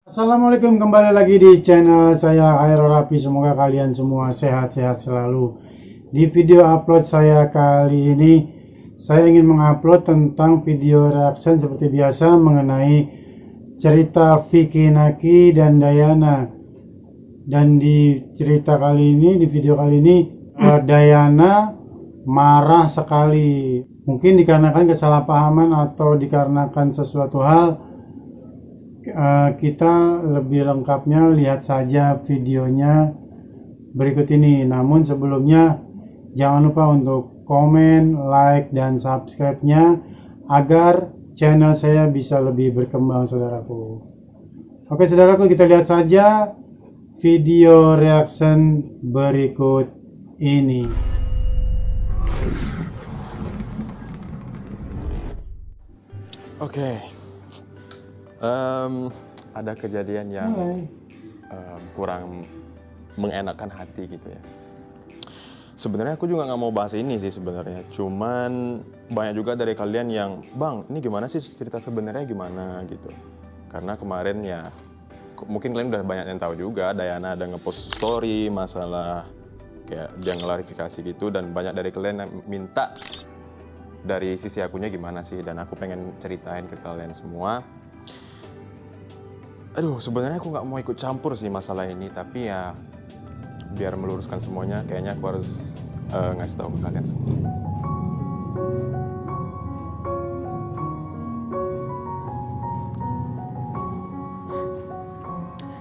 Assalamualaikum, kembali lagi di channel saya Khairul Rafi. Semoga kalian semua sehat-sehat selalu. Di video upload saya kali ini, saya ingin mengupload tentang video reaction seperti biasa mengenai cerita Vicky Naki dan Dayana. Dan di cerita kali ini, di video kali ini, Dayana marah sekali. Mungkin dikarenakan kesalahpahaman atau dikarenakan sesuatu hal. Kita lebih lengkapnya lihat saja videonya berikut ini. Namun sebelumnya jangan lupa untuk komen, like, dan subscribe-nya agar channel saya bisa lebih berkembang, saudaraku. Oke saudaraku, kita lihat saja video reaction berikut ini. Oke. Ada kejadian yang kurang mengenakan hati gitu ya. Sebenarnya aku juga nggak mau bahas ini sih sebenarnya. Cuman banyak juga dari kalian yang, Bang, ini gimana sih cerita sebenarnya gimana gitu. Karena kemarin ya, mungkin kalian udah banyak yang tahu juga, Dayana ada ngepost story masalah kayak dia ngelarifikasi gitu, dan banyak dari kalian yang minta dari sisi akunya gimana sih, dan aku pengen ceritain ke kalian semua. Aduh, sebenarnya aku nggak mau ikut campur sih masalah ini, tapi ya biar meluruskan semuanya, kayaknya aku harus ngasih tahu ke kalian semua.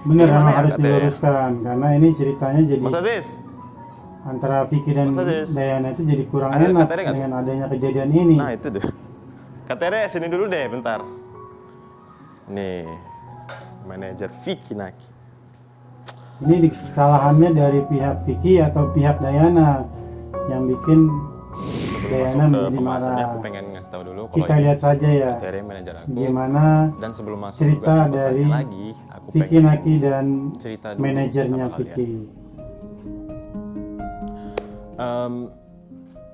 Bener, Gimana memang ya, harus Kak Teh? diluruskan karena ini ceritanya jadi Mas Aziz, antara Vicky dan Mas Aziz. Dayana itu jadi kurang Ada enak Kak Tere nggak sih? dengan adanya kejadian ini. nah itu deh. Kak Tere, sini dulu deh bentar. Nih, manajer Vicky Naki. Ini kesalahannya dari pihak Vicky atau pihak Dayana yang bikin Sebelum Dayana masuk ke menjadi pembahasannya, marah. aku pengen ngasih tahu dulu Kita lihat saja ya Kak Tere manajer aku. gimana Dan sebelum masuk cerita juga ke pembahasannya dari lagi, aku Vicky pengen Naki dan cerita dulu manajernya sama kalian. Vicky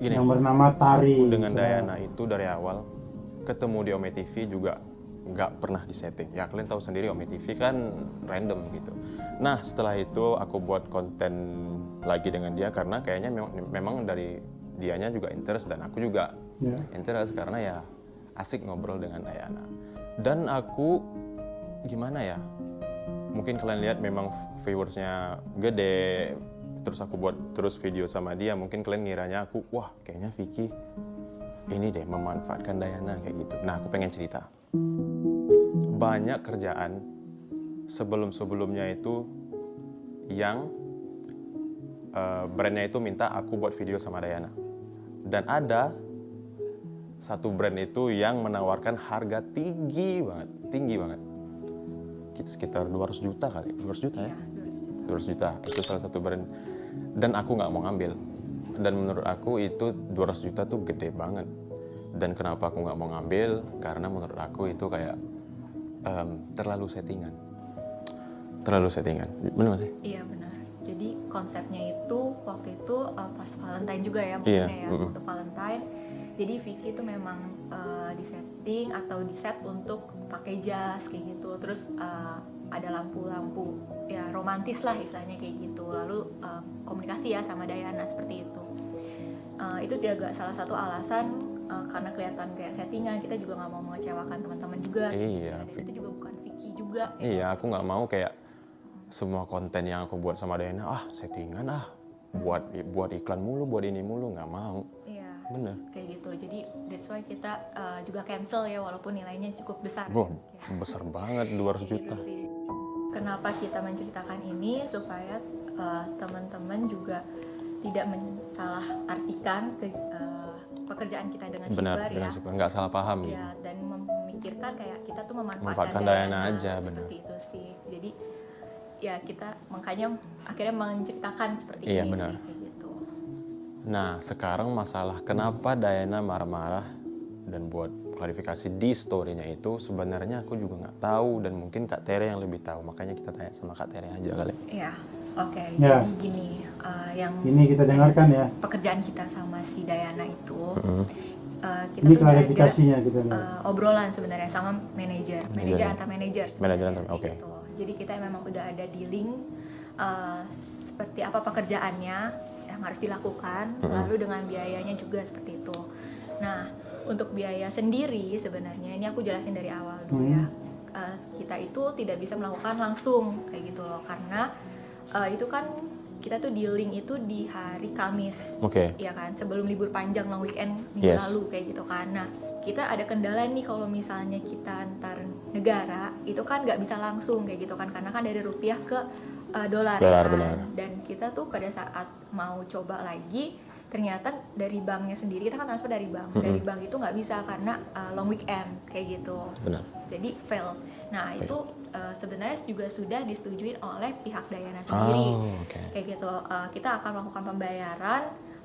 Gini, yang bernama Tari. aku dengan Dayana itu dari awal ketemu di Ome TV juga nggak pernah disetting. Ya kalian tahu sendiri, Ome TV kan random gitu. Nah setelah itu aku buat konten lagi dengan dia karena kayaknya memang dari dianya juga interest dan aku juga Ya. interest karena ya asik ngobrol dengan Dayana. Dan aku gimana ya? Mungkin kalian lihat memang viewersnya gede. Terus aku buat terus video sama dia, mungkin kalian ngiranya aku, wah kayaknya Vicky ini deh memanfaatkan Dayana kayak gitu. Nah aku pengen cerita. Banyak kerjaan sebelum-sebelumnya itu yang brandnya itu minta aku buat video sama Dayana. Dan ada satu brand itu yang menawarkan harga tinggi banget. Sekitar 200 juta kali, 200 juta ya? 200 juta, itu salah satu brand. Dan aku nggak mau ngambil. Dan menurut aku itu 200 juta tuh gede banget. Dan kenapa aku nggak mau ngambil? Karena menurut aku itu kayak terlalu settingan. Benar nggak sih? Iya benar. Jadi konsepnya itu waktu itu pas Valentine juga ya Iya, maksudnya ya untuk Valentine. Jadi Vicky itu memang disetting atau diset untuk pakai jas kayak gitu. Terus ada lampu-lampu ya romantis lah istilahnya kayak gitu. Lalu komunikasi ya sama Dayana seperti itu. Itu juga salah satu alasan karena kelihatan kayak settingan, kita juga nggak mau mengecewakan teman-teman juga. Iya. Dan itu juga bukan Vicky juga. Iya, aku nggak mau kayak semua konten yang aku buat sama Dayana, settingan buat iklan mulu, buat ini mulu, nggak mau. Iya. Bener. Kayak gitu. Jadi that's why kita juga cancel ya walaupun nilainya cukup besar. Wah, Ya. besar banget 200 Kayak juta. gitu sih. Kenapa kita menceritakan ini supaya teman-teman juga tidak mensalahartikan pekerjaan kita dengan Benar, Sibar dengan ya. Sibar, nggak salah paham gitu. Ya, dan memikirkan kayak kita tuh Memanfaatkan memanfaatkan Dayana aja, benar. seperti itu sih. Jadi ya kita makanya akhirnya menceritakan seperti Iya, ini benar. sih kayak gitu. Nah, sekarang masalah kenapa Dayana marah-marah dan buat klarifikasi di story-nya itu sebenarnya aku juga nggak tahu, dan mungkin Kak Tere yang lebih tahu, makanya kita tanya sama Kak Tere aja kali. Ya, oke. Ya. Jadi gini, yang Ini kita dengarkan ya. pekerjaan kita sama si Dayana itu, kita Ini tuh klarifikasinya kita lihat. ada obrolan sebenarnya sama manajer Manajer. antar manajer. Manajer sebenarnya, antar- oke. kayak gitu. Jadi kita memang udah ada dealing seperti apa pekerjaannya yang harus dilakukan, lalu dengan biayanya juga seperti itu. Nah, untuk biaya sendiri sebenarnya ini aku jelasin dari awal dulu ya. Kita itu tidak bisa melakukan langsung kayak gitu loh, karena itu kan kita tuh dealing itu di hari Kamis, ya kan, sebelum libur panjang long weekend minggu lalu kayak gitu kan. Nah, kita ada kendala nih kalau misalnya kita antar negara itu kan nggak bisa langsung kayak gitu kan, karena kan dari rupiah ke dolar kan. Dan kita tuh pada saat mau coba lagi ternyata dari banknya sendiri, kita kan transfer dari bank, dari bank itu nggak bisa karena long weekend kayak gitu. Jadi fail. Nah itu sebenarnya juga sudah disetujui oleh pihak Dayana sendiri kayak gitu. Kita akan melakukan pembayaran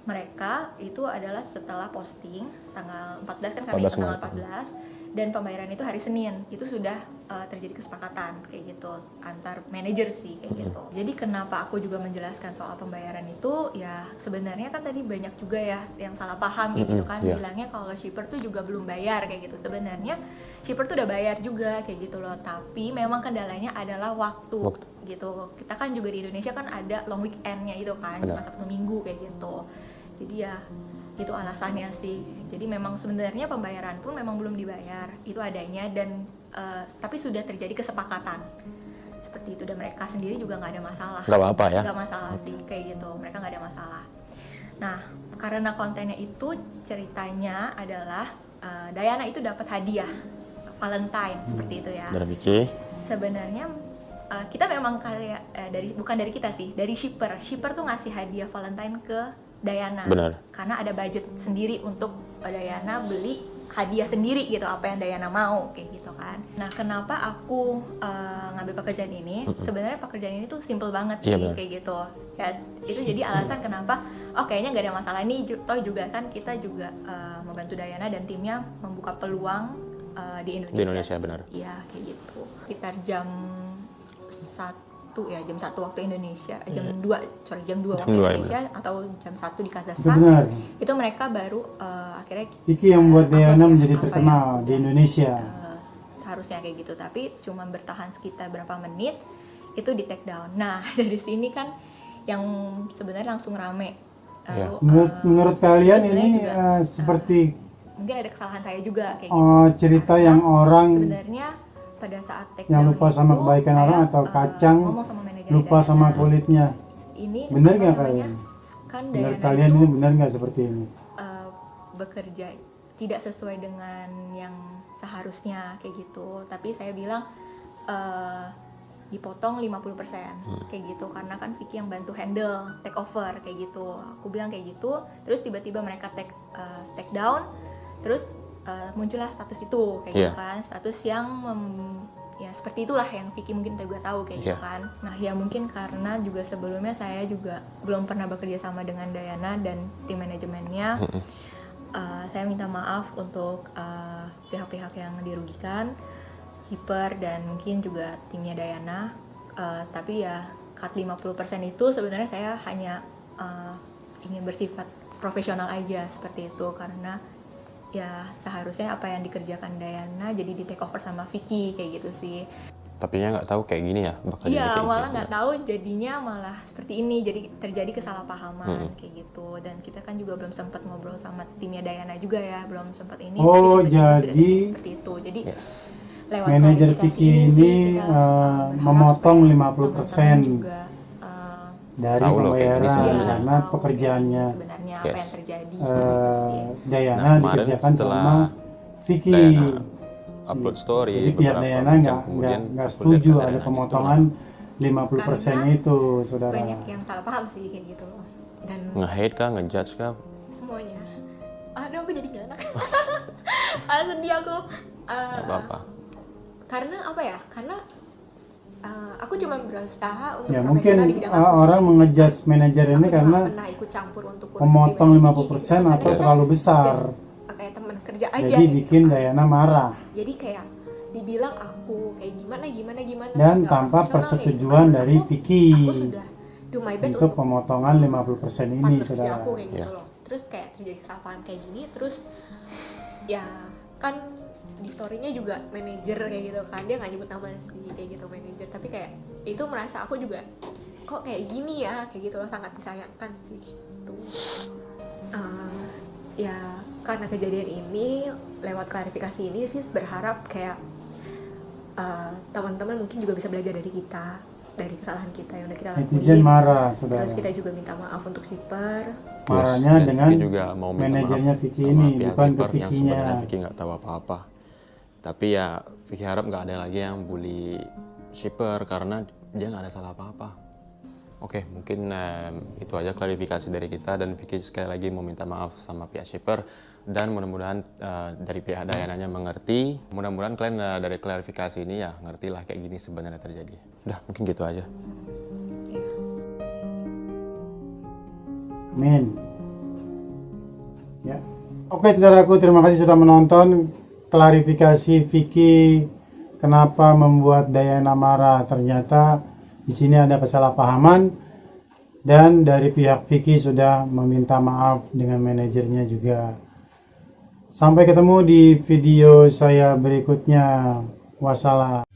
mereka itu adalah setelah posting tanggal 14 kan, kami tanggal 14, dan pembayaran itu hari Senin. Itu sudah terjadi kesepakatan kayak gitu antar manajer sih kayak gitu. Jadi kenapa aku juga menjelaskan soal pembayaran itu, ya sebenarnya kan tadi banyak juga ya yang salah paham gitu kan, bilangnya kalau shipper tuh juga belum bayar kayak gitu. Sebenarnya shipper tuh udah bayar juga kayak gitu loh, tapi memang kendalanya adalah waktu gitu. Kita kan juga di Indonesia kan ada long weekendnya itu kan, cuma Sabtu Minggu kayak gitu. Jadi ya itu alasannya sih. Jadi memang sebenarnya pembayaran pun memang belum dibayar, itu adanya, dan tapi sudah terjadi kesepakatan seperti itu, dan mereka sendiri juga nggak ada masalah. Nggak apa-apa ya? Nggak masalah sih kayak gitu, mereka nggak ada masalah. Nah karena kontennya itu ceritanya adalah Dayana itu dapat hadiah Valentine seperti itu ya. Sebenarnya kita memang kayak bukan dari kita sih, dari shipper tuh ngasih hadiah Valentine ke Dayana. Karena ada budget sendiri untuk Dayana beli hadiah sendiri gitu, apa yang Dayana mau kayak gitu kan. Nah kenapa aku ngambil pekerjaan ini? Sebenarnya pekerjaan ini tuh simple banget sih kayak gitu ya. Itu jadi alasan kenapa kayaknya nggak ada masalah nih, toh juga kan kita juga membantu Dayana dan timnya membuka peluang di Indonesia. Iya kayak gitu. Sekitar jam 1 ya, jam 1 waktu Indonesia, jam 2 waktu Indonesia, atau jam 1 di Kazakhstan. Itu mereka baru akhirnya Vicky yang membuat Dayana menjadi terkenal di Indonesia. Seharusnya kayak gitu, tapi cuma bertahan sekitar berapa menit itu di take down. Nah dari sini kan yang sebenarnya langsung rame. Menurut kalian ini seperti mungkin ada kesalahan saya juga kayak gitu. Cerita yang orang sebenarnya pada saat take yang down lupa sama itu, kebaikan orang atau kacang lupa sama kulitnya. Ini benar nggak kalian? Kan Menurut Dayana kalian itu, ini benar nggak seperti ini? bekerja tidak sesuai dengan yang seharusnya kayak gitu. Tapi saya bilang dipotong 50% kayak gitu, karena kan Vicky yang bantu handle take over kayak gitu. Aku bilang kayak gitu, terus tiba-tiba mereka take down, terus muncullah status itu kayak gitu kan, status yang ya seperti itulah yang Vicky mungkin juga tahu kayak gitu kan. Nah ya mungkin karena juga sebelumnya saya juga belum pernah bekerja sama dengan Dayana dan tim manajemennya. Saya minta maaf untuk pihak-pihak yang dirugikan, shipper dan mungkin juga timnya Dayana. Tapi ya cut 50% itu sebenarnya saya hanya ingin bersifat profesional aja seperti itu, karena ya seharusnya apa yang dikerjakan Dayana jadi di take over sama Vicky kayak gitu sih. Tapi nya nggak tahu kayak gini ya? Iya malah nggak tahu, jadinya malah seperti ini, jadi terjadi kesalahpahaman kayak gitu. Dan kita kan juga belum sempat ngobrol sama timnya Dayana juga ya, belum sempat ini. Jadi seperti itu. Jadi lewat manajer Vicky ini memotong 50% dari pembayaran karena pekerjaannya sebenarnya apa yang terjadi Dayana dikerjakan sama Vicky. Upload story. Jadi pihak Dayana nggak setuju ada pemotongan 50% itu, saudara. Banyak yang salah paham sih kayak gitu. Dan nge-hate kah, nge-judge kah? Semuanya. Aduh aku jadi gak enak. Sedih aku. Apa-apa. Karena apa ya? Karena aku cuma berusaha untuk ya mungkin orang mengejudge manajer ini karena ikut campur untuk memotong 50% atau terlalu besar. Kayak teman kerja aja. Jadi bikin Dayana marah. Jadi kayak dibilang aku kayak gimana. Dan tanpa persetujuan dari Vicky. Aku sudah do my best untuk pemotongan 50% ini, saudara. Aku kayak gitu loh. Terus kayak terjadi kesalahan kayak gini, terus ya kan di story-nya juga manajer kayak gitu kan, dia nggak nyebut nama sih kayak gitu manajer, tapi kayak itu merasa aku juga kok kayak gini ya kayak gitu loh, sangat disayangkan sih gitu. Ya karena kejadian ini, lewat klarifikasi ini sih berharap kayak teman-teman mungkin juga bisa belajar dari kita, dari kesalahan kita yang udah kita lakuin. Netizen marah, saudara. Terus kita juga minta maaf untuk shipper. Marahnya Dan dengan Vicky juga mau minta manajernya maaf Vicky sama ini, pihak bukan ke shipper yang Vicky-nya. sebenarnya Vicky nggak tahu apa-apa. Tapi ya Vicky harap nggak ada lagi yang bully shipper karena dia nggak ada salah apa-apa. Oke, mungkin itu aja klarifikasi dari kita, dan Vicky sekali lagi mau minta maaf sama pihak shipper, dan mudah-mudahan dari pihak Dayananya mengerti. Mudah-mudahan kalian dari klarifikasi ini ya ngerti lah kayak gini sebenarnya terjadi. Udah, mungkin gitu aja. Amin. Ya. Oke, saudaraku, terima kasih sudah menonton klarifikasi Vicky kenapa membuat Dayana marah. Ternyata di sini ada kesalahpahaman, dan dari pihak Vicky sudah meminta maaf dengan manajernya juga. Sampai ketemu di video saya berikutnya. Wassalam.